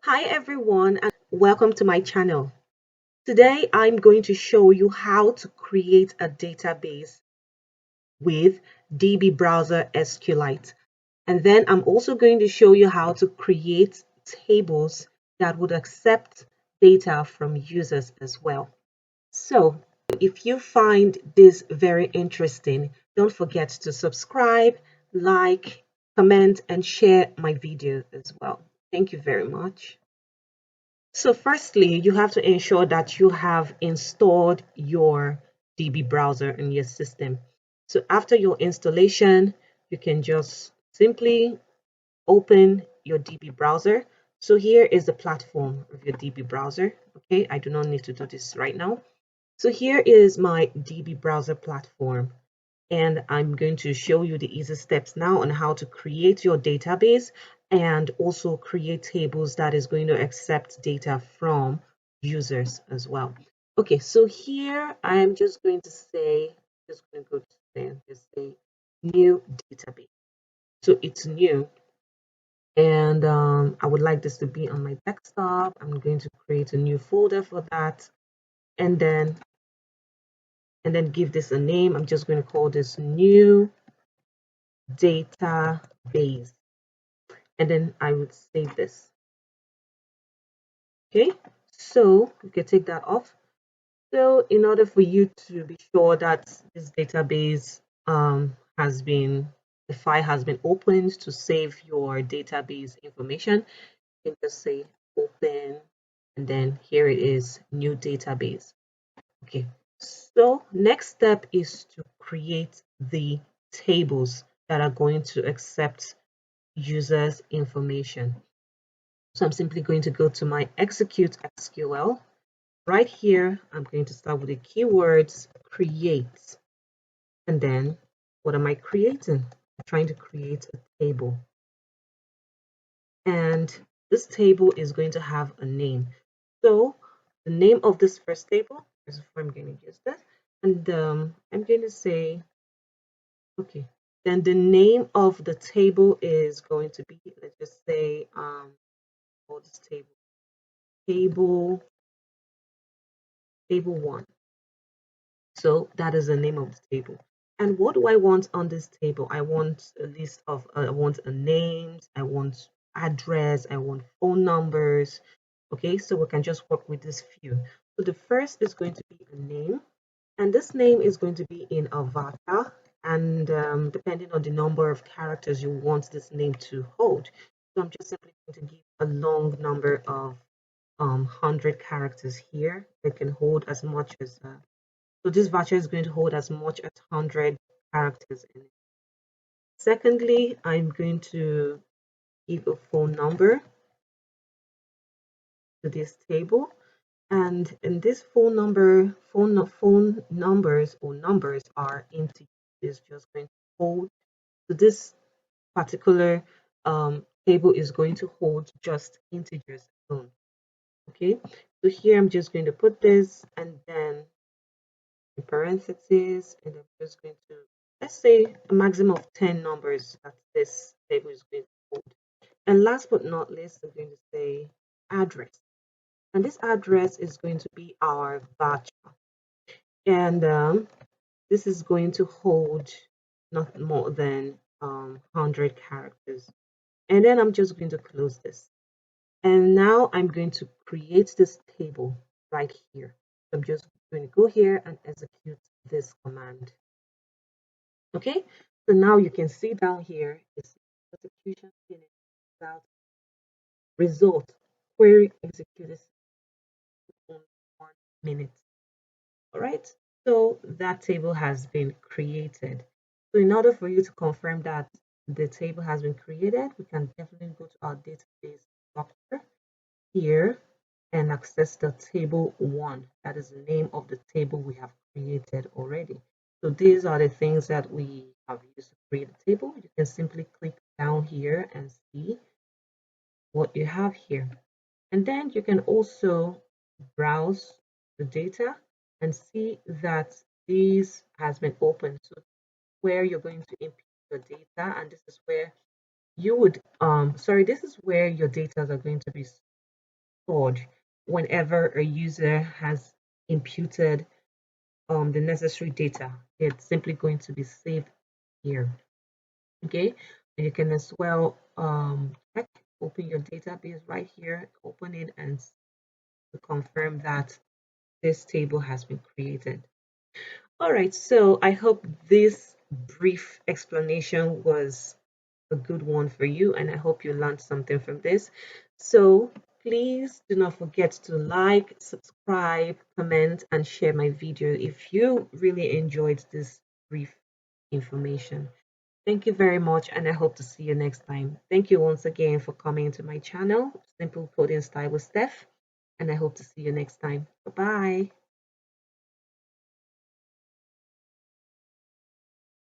Hi everyone and welcome to my channel. Today I'm going to show you how to create a database with dbbrowser SQLite. And then I'm also going to show you how to create tables that would accept data from users as well. So if you find this very interesting, don't forget to subscribe, like, comment, and share my video as well. Thank you very much. So firstly, you have to ensure that you have installed your DB browser in your system. So after your installation, you can just simply open your DB browser. So here is the platform of your DB browser. Okay, I do not need to do this right now. So here is my DB browser platform, and I'm going to show you the easy steps now on how to create your database and also create tables that is going to accept data from users as well. Okay, so here I'm just going to say, just going to go to there, just say new database. So it's new, and I would like this to be on my desktop. I'm going to create a new folder for that, and then give this a name. I'm just going to call this new database, and then I would save this. Okay, so you can take that off. So in order for you to be sure that this database has been, the file has been opened to save your database information, you can just say open, and then here it is, new database. Okay, so next step is to create the tables that are going to accept users information. So I'm simply going to go to my execute SQL. Right here, I'm going to start with the keywords create. And then what am I creating? I'm trying to create a table. And this table is going to have a name. So the name of this first table is where I'm going to use that. And I'm going to say, okay, then the name of the table is going to be, let's just say, call this table table 1. So that is the name of the table. And what do I want on this table? I want a list of, I want a name, I want address, I want phone numbers. Okay, so we can just work with this few. So the first is going to be a name, and this name is going to be in a varchar, and depending on the number of characters you want this name to hold. So I'm just simply going to give a long number of 100 characters here. It can hold as much as so this voucher is going to hold as much as 100 characters in it. Secondly, I'm going to give a phone number to this table. And in this phone number, phone numbers or numbers are integers. It's just going to hold. So this particular table is going to hold just integers alone. Okay, so here I'm just going to put this and then in parentheses, and I'm just going to, let's say, a maximum of 10 numbers that this table is going to hold. And last but not least, I'm going to say address. And this address is going to be our voucher. And this is going to hold not more than 100 characters. And then I'm just going to close this. And now I'm going to create this table right here. I'm just going to go here and execute this command. Okay, so now you can see down here is execution finished without result. Query executed in 1 minute. All right, so that table has been created. So in order for you to confirm that the table has been created, we can definitely go to our database structure here and access the table 1. That is the name of the table we have created already. So these are the things that we have used to create a table. You can simply click down here and see what you have here. And then you can also browse the data and see that this has been opened. So where you're going to input your data, and this is where you would this is where your data are going to be stored whenever a user has imputed the necessary data. It's simply going to be saved here. Okay, and you can as well check, open your database right here, open it, and to confirm that this table has been created. All right, so I hope this brief explanation was a good one for you, and I hope you learned something from this. So please do not forget to like, subscribe, comment, and share my video if you really enjoyed this brief information. Thank you very much, and I hope to see you next time. Thank you once again for coming to my channel, Simple Coding Style with Steph, and I hope to see you next time. Bye bye.